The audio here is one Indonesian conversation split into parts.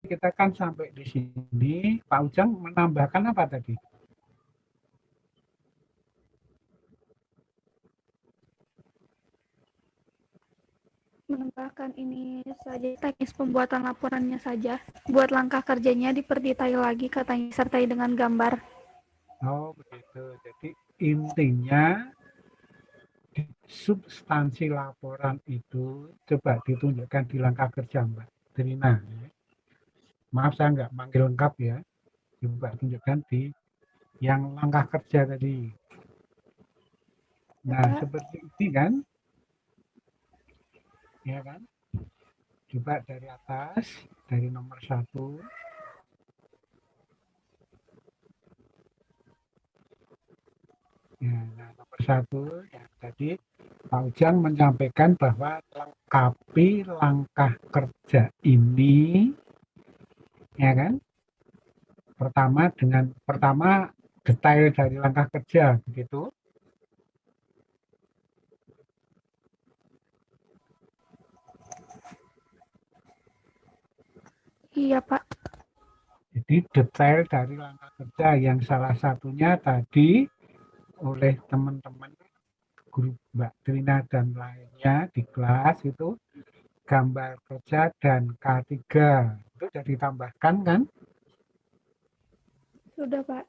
kita kan sampai di sini. Pak Ujang menambahkan apa tadi? Menambahkan ini saja teknis pembuatan laporannya saja. Buat langkah kerjanya diperdetail lagi katanya sertai dengan gambar. Oh begitu. Jadi intinya di substansi laporan itu coba ditunjukkan di langkah kerja Mbak Trina. Maaf saya nggak manggil lengkap ya. Coba tunjukkan di yang langkah kerja tadi. Nah Pak. seperti ini kan, ya kan? Coba dari atas, dari nomor 1. Ya, nah, nomor 1 ya, tadi Pak Ujang menyampaikan bahwa lengkapi langkah kerja ini, ya kan? Pertama detail dari langkah kerja, begitu. Iya Pak. Jadi detail dari langkah kerja yang salah satunya tadi oleh teman-teman grup Mbak Trina dan lainnya di kelas itu gambar kerja dan K3 itu sudah ditambahkan kan? Sudah Pak.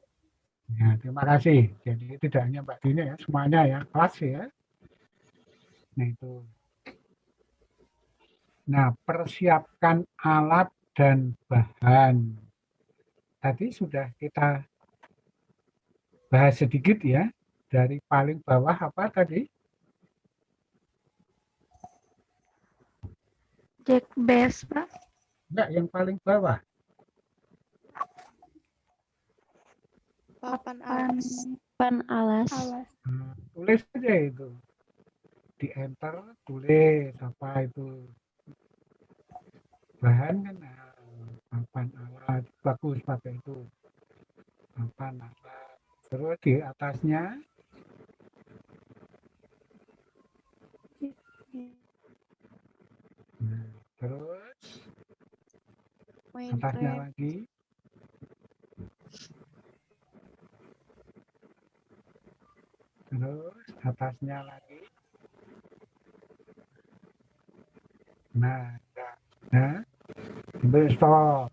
Ya, terima kasih. Jadi tidak hanya Mbak Trina ya, semuanya ya, kelas ya. Nah itu. Nah, persiapkan alat dan bahan. Tadi sudah kita bahas sedikit ya. Dari paling bawah apa tadi? Jack base Pak. Enggak, yang paling bawah. Papan Pan alas. Pan alas. Tulis aja itu. Di enter, tulis apa itu. Bahan kan papan alat. Bagus pakai itu. Papan alat. Terus di atasnya terus atasnya Mainframe. lagi. Terus atasnya lagi. Nah, stop.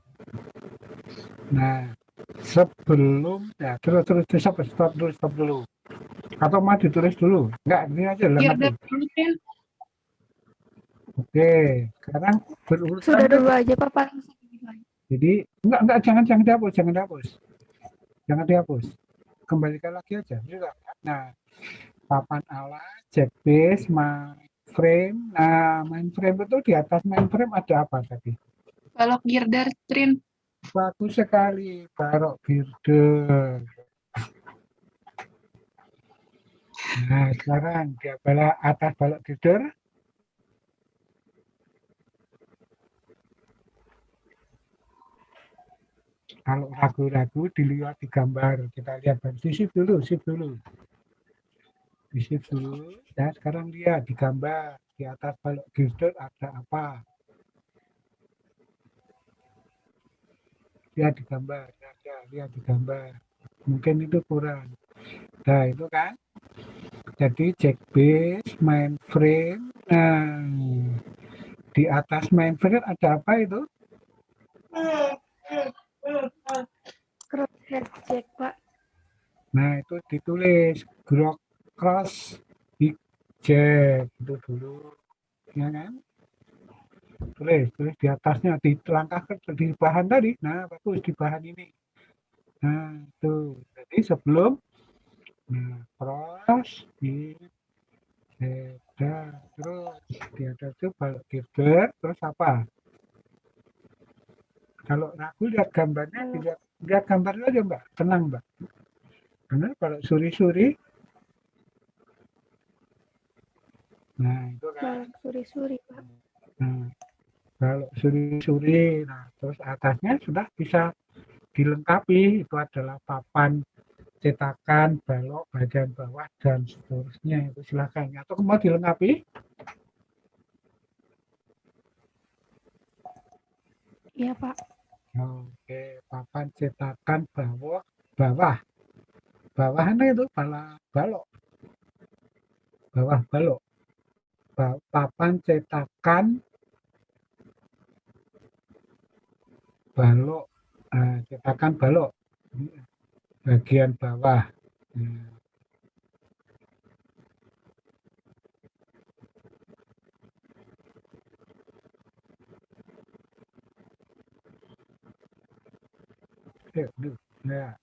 Nah, sebelumnya stop dulu. Atau mau ditulis dulu? Enggak, ini aja Girder lengkapin. dulu, Trin. Oke, sekarang berurutan. sudah dulu aja Pak. Jadi enggak jangan dihapus. Jangan dihapus. Kembalikan lagi aja. Nah, papan alas, jack base, mainframe. Nah, mainframe itu di atas mainframe ada apa tadi? Balok girder, Trin. Bagus sekali, barok girder. Nah, sekarang di atas balok girder. Kalau ragu-ragu dilihat di gambar. Kita lihat di shift dulu. Di shift dulu. Ya, sekarang lihat di gambar. Di atas balok girder ada apa? Lihat di gambar. Lihat di gambar. Mungkin itu kurang. Nah, itu kan. Jadi jack base, mainframe. Nah, di atas mainframe ada apa itu? Crosshead jack Pak. Nah, itu ditulis cross big jack itu dulu. Ya kan? Tulis di atasnya, di langkah di bahan tadi. Nah, bagus di bahan ini. Nah, itu. Jadi sebelum cross di terus di atas itu balok girder, terus apa? Kalau ragu lihat gambarnya, lihat gambarnya aja Mbak, tenang Mbak. Benar kalau suri-suri. Nah itu kan. Balok suri-suri Pak. Nah, kalau suri-suri, nah terus atasnya sudah bisa dilengkapi. Itu adalah papan cetakan, balok, bagian bawah dan seterusnya. Itu silakan. Atau mau dilengkapi? Iya Pak. Oke, papan cetakan bawah. Bawahan itu balok. Bawah balok. Papan cetakan balok. Cetakan balok. Bagian bawah. Nah, nah,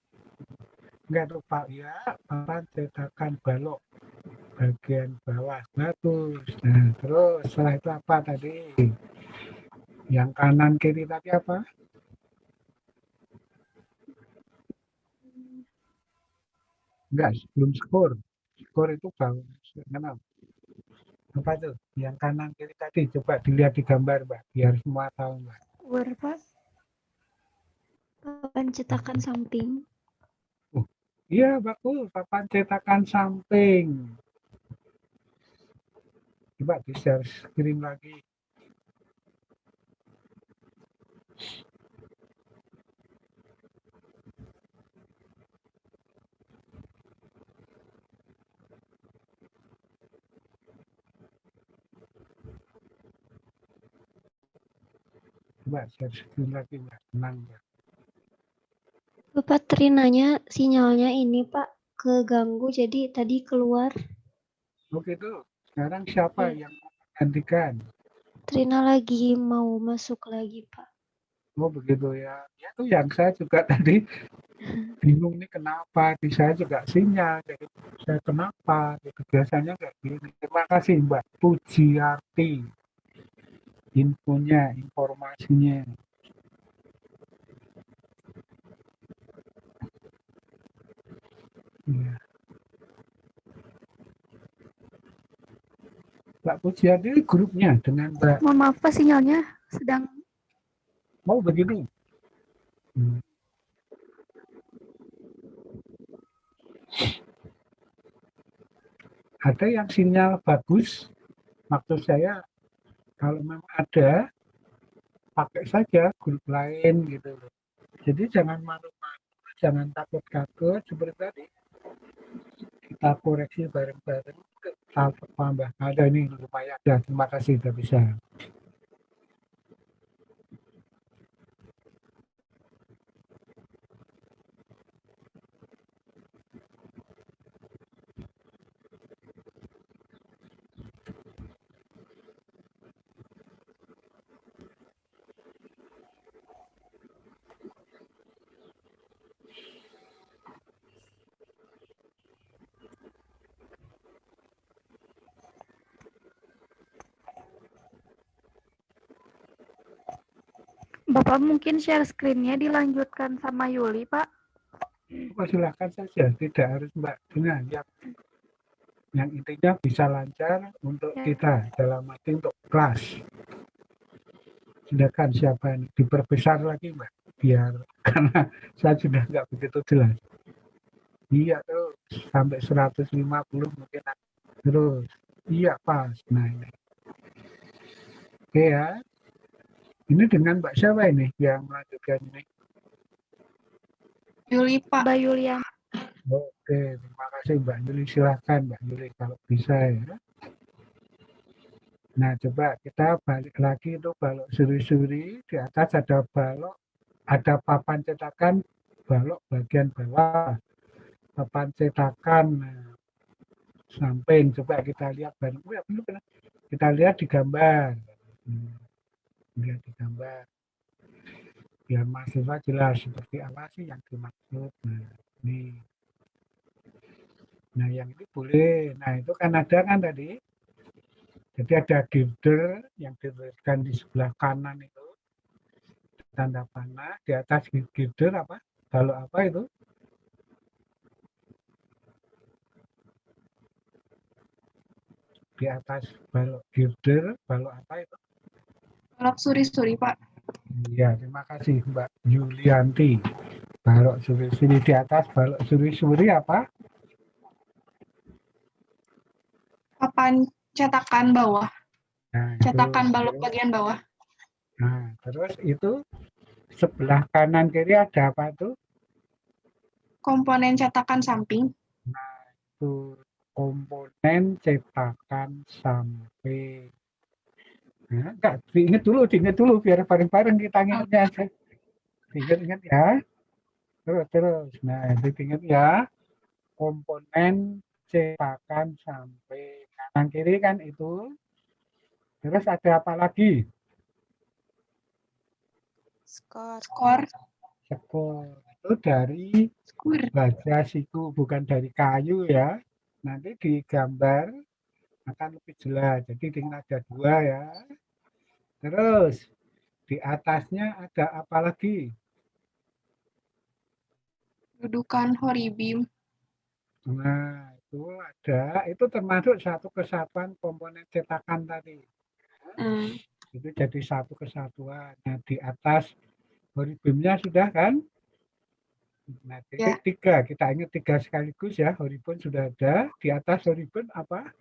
enggak tuh Pak ya, papan cetakan balok bagian bawah. Bagus. Nah, terus setelah itu apa tadi? Yang kanan kiri tadi apa? Enggak, belum skor. Skor itu bawah. Kenapa? Apa tuh? Yang kanan kiri tadi coba dilihat di gambar, Mbak, biar semua tahu, Mbak. Pak. Papan cetakan samping. Iya, bagus. Papan cetakan samping. Coba di-share screen lagi. Coba share screen lagi, Mbak. Tenang, Mbak. Bapak Trinanya sinyalnya ini Pak keganggu jadi tadi keluar. Begitu. Sekarang siapa yang gantikan? Trina lagi mau masuk lagi Pak. Oh, begitu ya. Ya, itu yang saya juga tadi bingung nih kenapa. Di saya juga sinyal. Jadi saya kenapa? Gitu. Biasanya kayak gini. Terima kasih, Mbak Pujiarti. Infonya, informasinya. Ya. Mbak Pujiarti grupnya dengan Mbak. Mohon maaf Pak, sinyalnya sedang Oh, begitu. Ada yang sinyal bagus. Maksud saya, kalau memang ada, pakai saja grup lain gitu. Jadi jangan malu-malu, jangan takut-takut seperti tadi. Kita koreksi bareng-bareng, kita tambah. Ada ini lumayan. Ya, terima kasih sudah bisa. Bapak mungkin share screen-nya dilanjutkan sama Yuli, Pak. Oh, silakan saja, tidak harus Mbak Dina. Yang intinya bisa lancar untuk kita dalam arti untuk kelas. Silakan siapa ini diperbesar lagi Mbak, biar karena saya sudah nggak begitu jelas. Iya tuh sampai 150 mungkin terus. Iya pas. Nah ini. Oke ya. Ini dengan Mbak siapa ini yang melanjutkan ini? Yuli, Pak. Mbak Yulian. Oke, terima kasih Mbak Yuli. Silahkan Mbak Yuli kalau bisa ya. Nah coba kita balik lagi itu balok suri-suri. Di atas ada balok, ada papan cetakan balok bagian bawah. Papan cetakan samping. Coba kita lihat bareng. Kita lihat di gambar. Lihat di gambar. Biar mahasiswa jelas seperti apa sih yang dimaksud. Nah, ini. Nah, yang ini boleh. Nah, itu kan ada kan tadi. Jadi ada girder yang dituliskan di sebelah kanan itu. Tanda panah. Di atas girder apa? Balok apa itu? Di atas balok girder, balok apa itu? Balok suri-suri, Pak. Iya, terima kasih Mbak Yulianti. Balok suri-suri di atas, balok suri-suri apa? Papan cetakan bawah. Nah, Cetakan itu. balok bagian bawah. Nah, terus itu sebelah kanan kiri ada apa tuh? Komponen cetakan samping. Tuh, komponen cetakan samping. Nah, enggak, diingat dulu biar bareng-bareng kita ingatnya aja. Diingat-ingat ya. Terus. Nah, diingat ya. Komponen cetakan samping. Kanan kiri kan itu. Terus ada apa lagi? Skor. Skor. Itu dari Skur. baja siku, bukan dari kayu ya. Nanti digambar akan lebih jelas. Jadi dengan ada 2 ya. Terus di atasnya ada apa lagi? Dudukan horibim. Nah, itu ada. Itu termasuk satu kesatuan komponen cetakan tadi. Itu jadi satu kesatuan. Nah, di atas horibimnya sudah kan? Nah, Ya. titik 3. Kita ingat 3 sekaligus ya. Horibun sudah ada. Di atas horibun apa?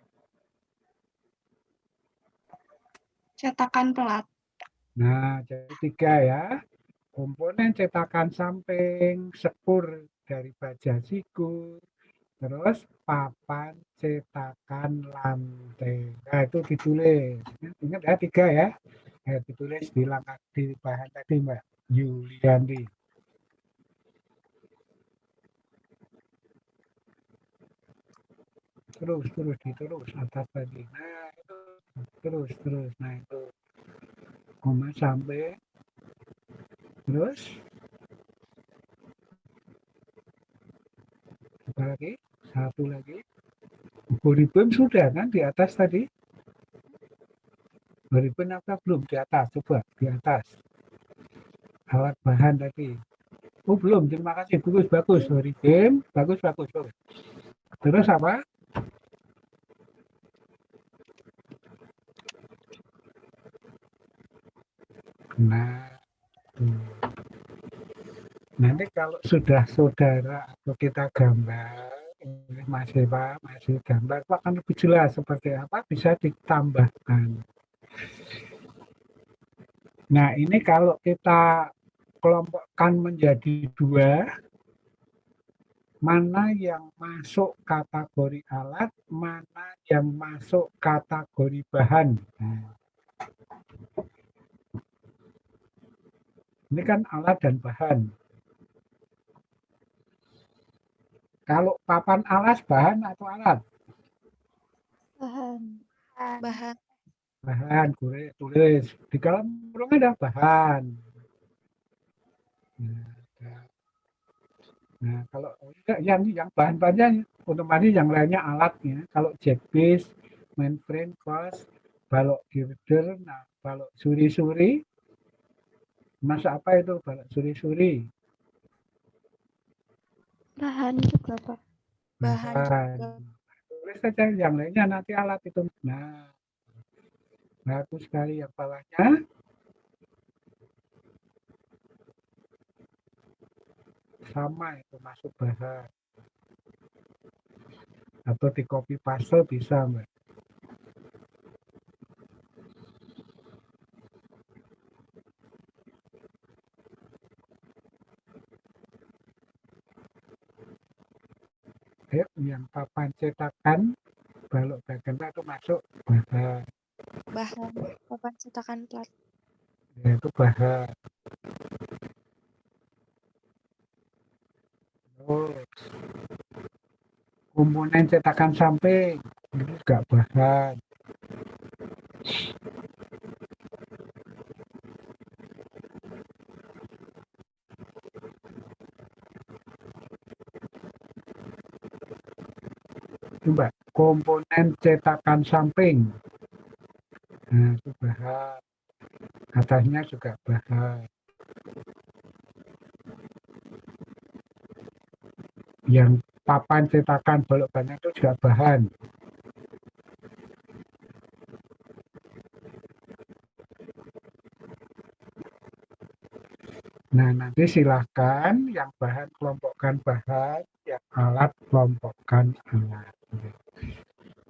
Cetakan pelat. Nah, jadi 3 ya. Komponen cetakan samping, sekur dari baja siku, terus papan cetakan lantai. Nah, itu ditulis. Ingat ya 3 ya. Ditulis di langkah di bahan tadi Mbak Yulianti. Terus atas tadi. Nah, itu terus. Nah, itu koma sampai terus apa lagi? Satu lagi. Horibun sudah kan di atas tadi? Horibun apa belum di atas? Coba di atas. Alat bahan tadi. Oh belum, terima kasih. Bagus. Horibun, bagus. Terus apa? Nah, nanti kalau sudah saudara atau kita gambar, masih gambar, Pak akan lebih jelas seperti apa bisa ditambahkan. Nah, ini kalau kita kelompokkan menjadi 2, mana yang masuk kategori alat, mana yang masuk kategori bahan. Nah, ini kan alat dan bahan. Kalau papan alas bahan atau alat? Bahan. Bahan. Bahan, tulis. Di dalam burung ada bahan. Nah, kalau yang bahan-bahannya otomatis yang lainnya alatnya. Kalau jackpiece, mainframe, cross, balok girder, nah balok suri-suri. Masa apa itu balok suri-suri? Bahan juga, Pak. Bahan juga. Tulis saja yang lainnya nanti alat itu. Nah, bagus sekali yang bawahnya. Sama itu masuk bahan. Atau di copy paste bisa, Mbak. Yang papan cetakan balok bagian itu masuk bahan. Bahan. Papan cetakan plat. Ya, itu bahan. Terus komponen cetakan samping itu juga bahan. Coba komponen cetakan samping. Nah, itu bahan. Atasnya juga bahan. Yang papan cetakan balok banyak itu juga bahan. Nah, nanti silahkan yang bahan kelompokkan bahan, yang alat kelompokkan alat.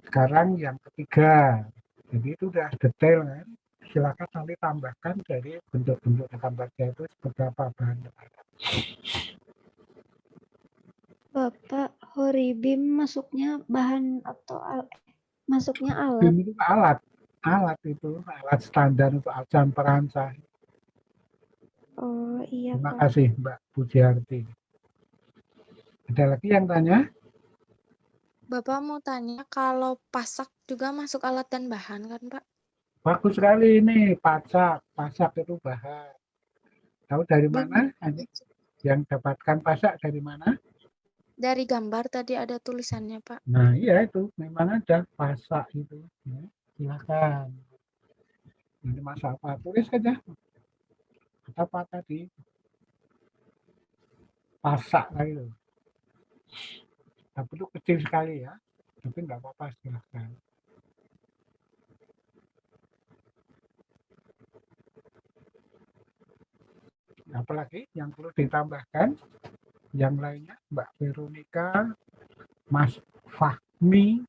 Sekarang yang ketiga. Jadi itu udah detail kan. silakan nanti tambahkan dari bentuk-bentuk gambarnya itu seperti apa bahan. Bapak, horibim masuknya bahan atau masuknya alat? BIM itu alat, alat standar untuk ajan perancang. Oh iya Terima Pak. kasih Mbak Pujiarti. Ada lagi yang tanya? Bapak mau tanya kalau pasak juga masuk alat dan bahan kan Pak? Bagus sekali ini, pasak itu bahan. Tahu dari Belum mana? Yang dapatkan pasak dari mana? dari gambar tadi ada tulisannya Pak. Nah iya itu, memang ada pasak itu. Ya, silakan. Ini Mas apa? Tulis saja. Apa tadi? Pasak tadi itu. Tapi itu kecil sekali ya. Tapi nggak apa-apa, silakan. Apalagi yang perlu ditambahkan? Yang lainnya, Mbak Veronica, Mas Fahmi.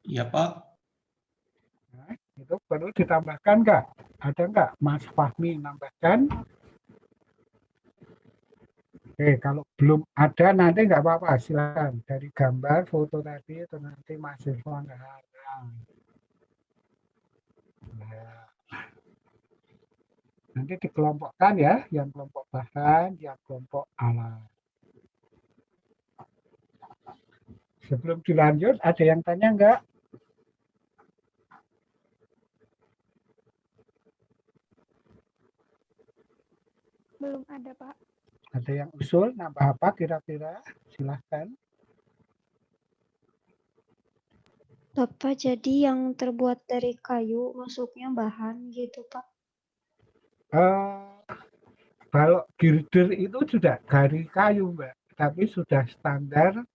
Iya Pak. Nah, itu perlu ditambahkan nggak? Ada nggak Mas Fahmi nambahkan? Oke, kalau belum ada nanti nggak apa-apa, silakan. Dari gambar, foto tadi itu nanti mahasiswa nggak ada. Nah, nanti dikelompokkan ya, yang kelompok bahan, yang kelompok alat. Sebelum dilanjut, ada yang tanya nggak? Belum ada, Pak. Ada yang usul, nambah apa kira-kira? Silahkan. Bapak, jadi yang terbuat dari kayu masuknya bahan gitu Pak? Kalau girder itu sudah dari kayu, Mbak. Tapi sudah standar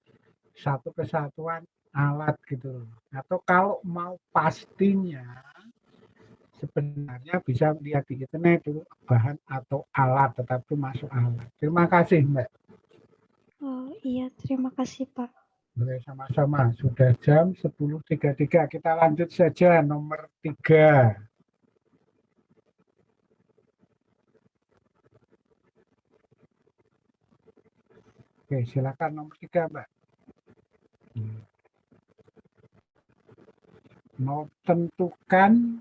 satu kesatuan alat gitu. Atau kalau mau pastinya, sebenarnya bisa lihat di internet itu bahan atau alat, tetapi masuk alat. Terima kasih, Mbak. Oh iya, terima kasih Pak. Boleh sama-sama. Sudah jam 10.33. Kita lanjut saja nomor 3. Oke, silakan nomor 3, Mbak. Mau tentukan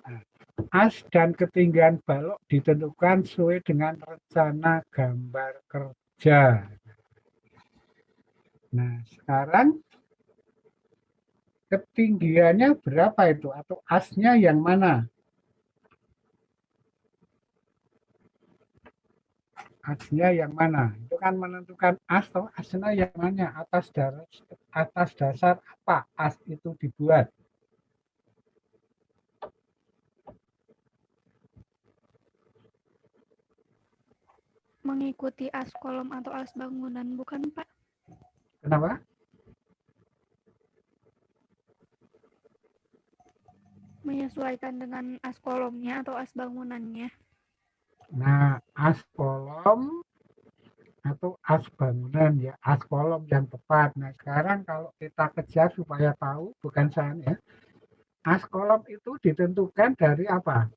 as dan ketinggian balok ditentukan sesuai dengan rencana gambar kerja. Nah, sekarang ketinggiannya berapa itu? Atau asnya yang mana? Asnya yang mana? Itu kan menentukan as atau asnya yang mana? Atas dasar apa as itu dibuat? Mengikuti as kolom atau as bangunan, bukan, Pak? Kenapa? Menyesuaikan dengan as kolomnya atau as bangunannya. Nah, as kolom atau as bangunan ya, as kolom yang tepat. Nah, sekarang kalau kita kejar supaya tahu, bukan saya ya, as kolom itu ditentukan dari apa?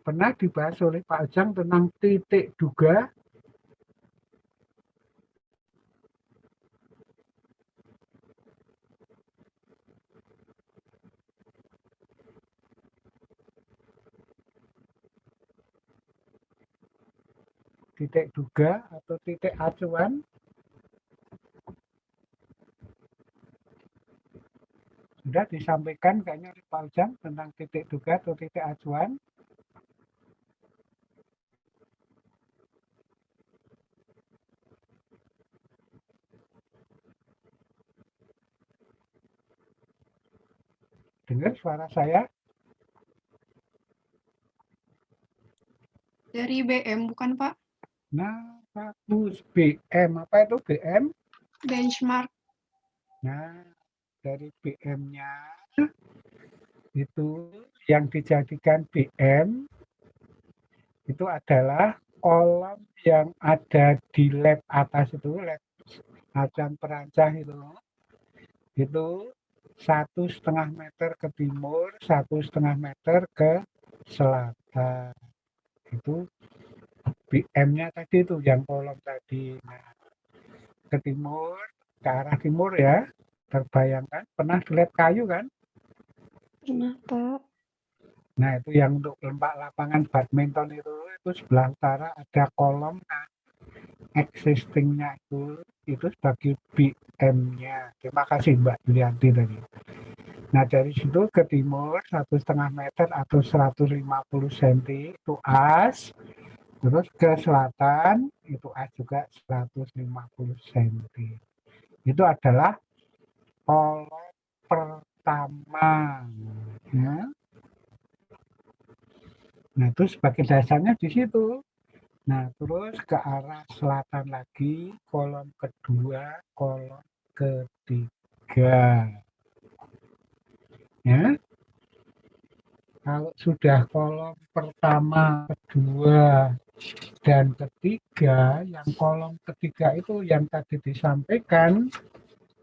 Pernah dibahas oleh Pak Ujang tentang titik duga. Titik duga atau titik acuan. Sudah disampaikan kayaknya oleh Pak Ujang tentang titik duga atau titik acuan. Dengar suara saya? Dari BM bukan Pak? Nah, bagus. BM, apa itu BM? Benchmark. Nah, dari BM-nya itu yang dijadikan BM itu adalah kolom yang ada di lab atas itu, lab acan perancah itu 1,5 meter ke timur, 1,5 meter ke selatan. Itu BM-nya tadi itu yang kolom tadi. Nah, ke timur, ke arah timur ya, terbayangkan. Pernah lihat kayu kan? Pernah, Pak. Nah, itu yang untuk lapangan badminton itu sebelah utara ada kolom. Nah, existing-nya itu sebagai BM-nya. Terima kasih Mbak Yulianti tadi. Nah, dari situ ke timur 1,5 meter atau 150 cm itu as. Terus ke selatan itu as juga 150 cm. Itu adalah kolom pertama. Ya. Nah, itu sebagai dasarnya di situ. Nah, terus ke arah selatan lagi, kolom kedua, kolom ketiga. Ya, kalau sudah kolom pertama, kedua, dan ketiga, yang kolom ketiga itu yang tadi disampaikan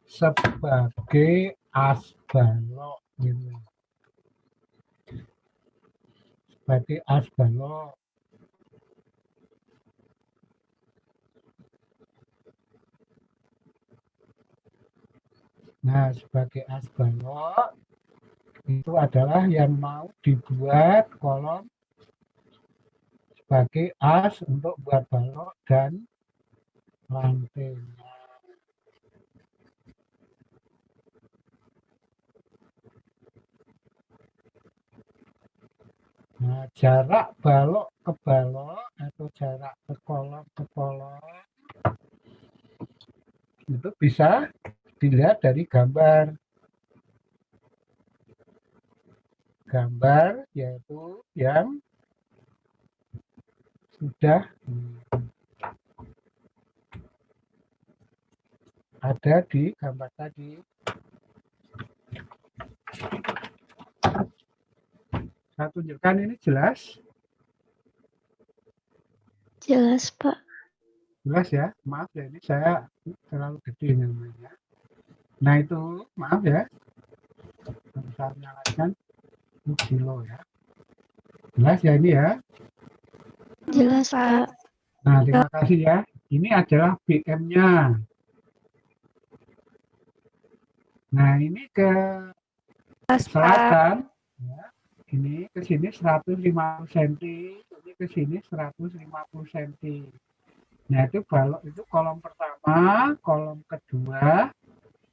sebagai asbalok. Gitu. Sebagai asbalok. Nah, sebagai asbalok itu adalah yang mau dibuat kolom sebagai as untuk buat balok dan lantainya. Nah, jarak balok ke balok atau jarak ke kolom itu bisa dilihat dari gambar. Gambar yaitu yang sudah ada di gambar tadi. Saya tunjukkan ini jelas? Jelas, Pak. Jelas ya? Maaf ya, ini saya terlalu gede namanya. Nah itu, maaf ya. Saya nyalakan kilo ya. Jelas ya ini ya? Jelas, Pak. Nah, terima kasih ya. Ini adalah BM-nya. Nah, ini ke selatan. Ya. Ini ke sini 150 cm. Ini ke sini 150 cm. Nah, itu balok itu kolom pertama, kolom kedua,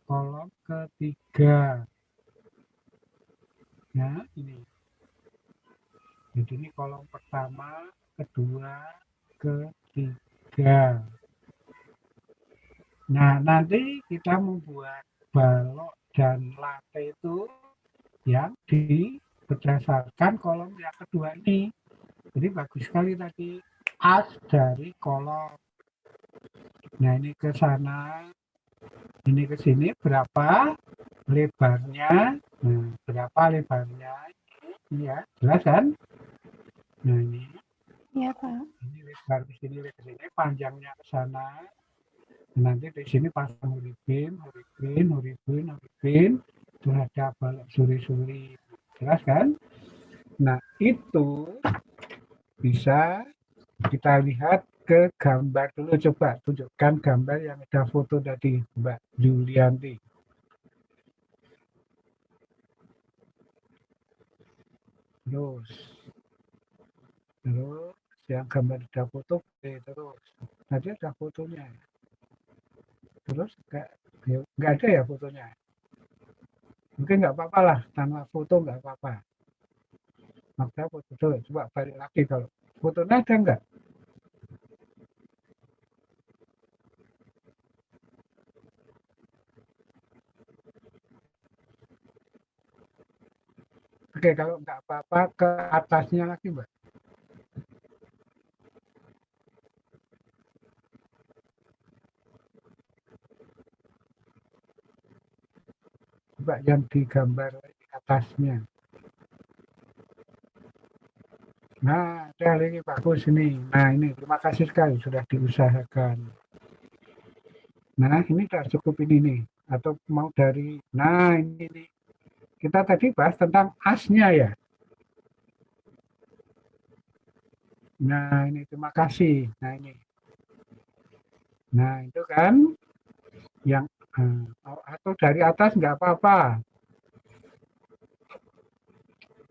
kolom ketiga. Nah, ini. Jadi ini kolom pertama, kedua, ketiga. Nah, nanti kita membuat balok dan lantai itu yang berdasarkan kolom yang kedua ini. Jadi bagus sekali tadi as dari kolom. Nah, ini ke sana, ini ke sini berapa lebarnya? Nah, berapa lebarnya? Ini ya, jelas kan? Nah, ini. Iya, Pak. Ini lebar ke sini, panjangnya ke sana. Nanti di sini pasang hurufin, terus ada balok suri-suri. Jelas kan? Nah, itu bisa kita lihat ke gambar dulu. Coba tunjukkan gambar yang ada foto tadi, Mbak Yulianti. Terus yang gambar ada foto, terus. Tadi ada fotonya. Terus nggak ada ya fotonya. Mungkin nggak apa-apa lah, tanpa foto nggak apa-apa. Makanya foto dulu, coba balik lagi kalau fotonya ada nggak? Oke, kalau nggak apa-apa ke atasnya lagi, Mbak. Coba yang digambar di atasnya. Nah, model ini bagus ini. Nah ini terima kasih sekali sudah diusahakan. Nah ini sudah cukup ini nih. Atau mau dari, nah ini. Kita tadi bahas tentang asnya ya. Nah ini terima kasih. Nah ini. Nah itu kan yang atau dari atas nggak apa-apa.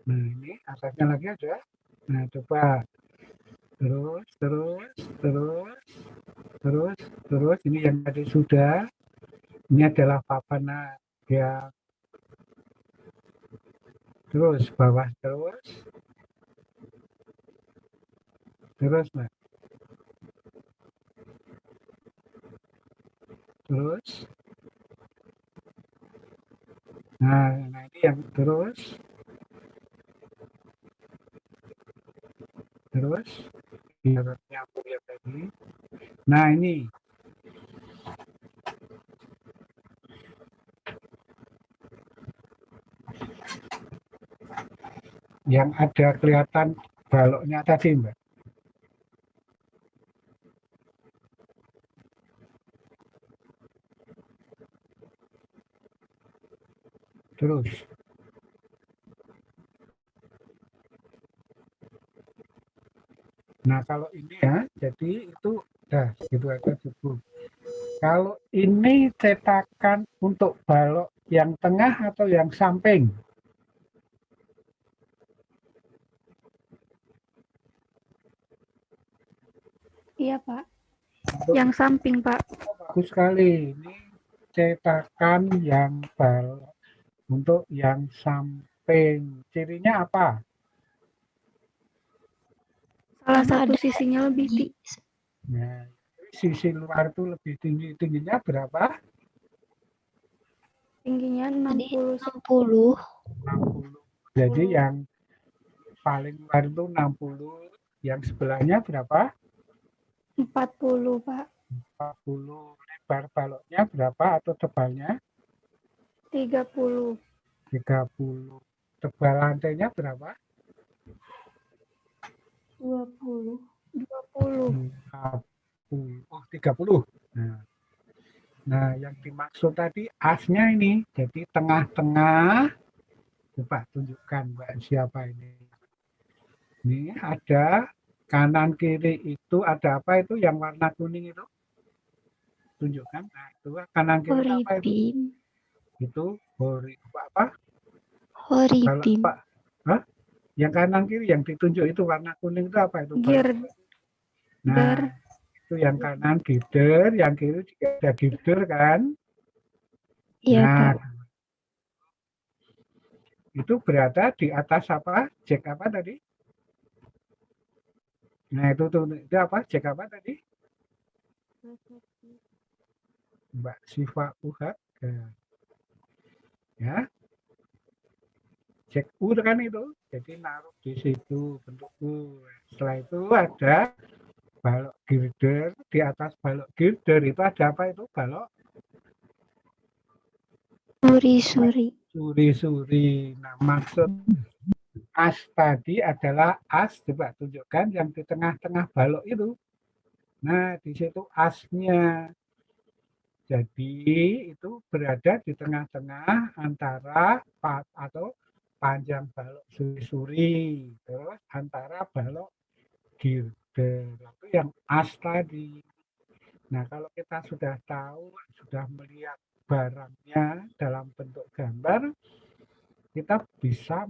Nah ini atasnya lagi aja. Nah coba terus ini yang tadi sudah. Ini adalah papan ya. Terus bawah terus Mbak. Terus nah ini yang terus biar nyambung ya tadi. Nah ini yang ada kelihatan baloknya tadi Mbak. Terus nah kalau ini ya jadi itu dah gitu aja cukup. Kalau ini cetakan untuk balok yang tengah atau yang samping? Iya, Pak. Untuk Yang samping, Pak. bagus sekali. Ini cetakan yang balok untuk yang samping. Cirinya apa? Salah Karena satu ada sisinya lebih Nah, sisi luar itu lebih tinggi. Tingginya berapa? tingginya tadi 60 60. 60. Jadi yang paling luar itu 60. Yang sebelahnya berapa? 40, Pak. 40. Lebar baloknya berapa atau tebalnya? 30. 30. Tebal lantainya berapa? 20. 20. 30. Oh, 30. Nah, yang dimaksud tadi asnya ini. Jadi tengah-tengah. Coba tunjukkan Mbak siapa ini. Ini ada kanan kiri itu ada apa itu yang warna kuning itu? Tunjukkan. Nah, itu kanan kiri itu apa itu? Horibim. Itu apa? Kalau Horibim. apa? Hah? Yang kanan kiri yang ditunjuk itu warna kuning itu apa itu? Nah, itu yang kanan girder, yang kiri juga ada girder kan? Iya, Nah, Pak. itu berada di atas apa? Jack apa tadi? Nah, itu apa? Jack apa tadi? Mbak Siva Uhak. Ya. Jack U kan itu. Jadi naruh di situ bentuk U. Setelah itu ada balok girder. Di atas balok girder itu ada apa itu? Balok Suri-suri. suri-suri. Nah, maksud as tadi adalah as. Coba tunjukkan yang di tengah-tengah balok itu. Nah, di situ asnya. Jadi itu berada di tengah-tengah antara atau panjang balok suri-suri, terus antara balok girder, itu yang as tadi. Nah, kalau kita sudah tahu, sudah melihat barangnya dalam bentuk gambar, kita bisa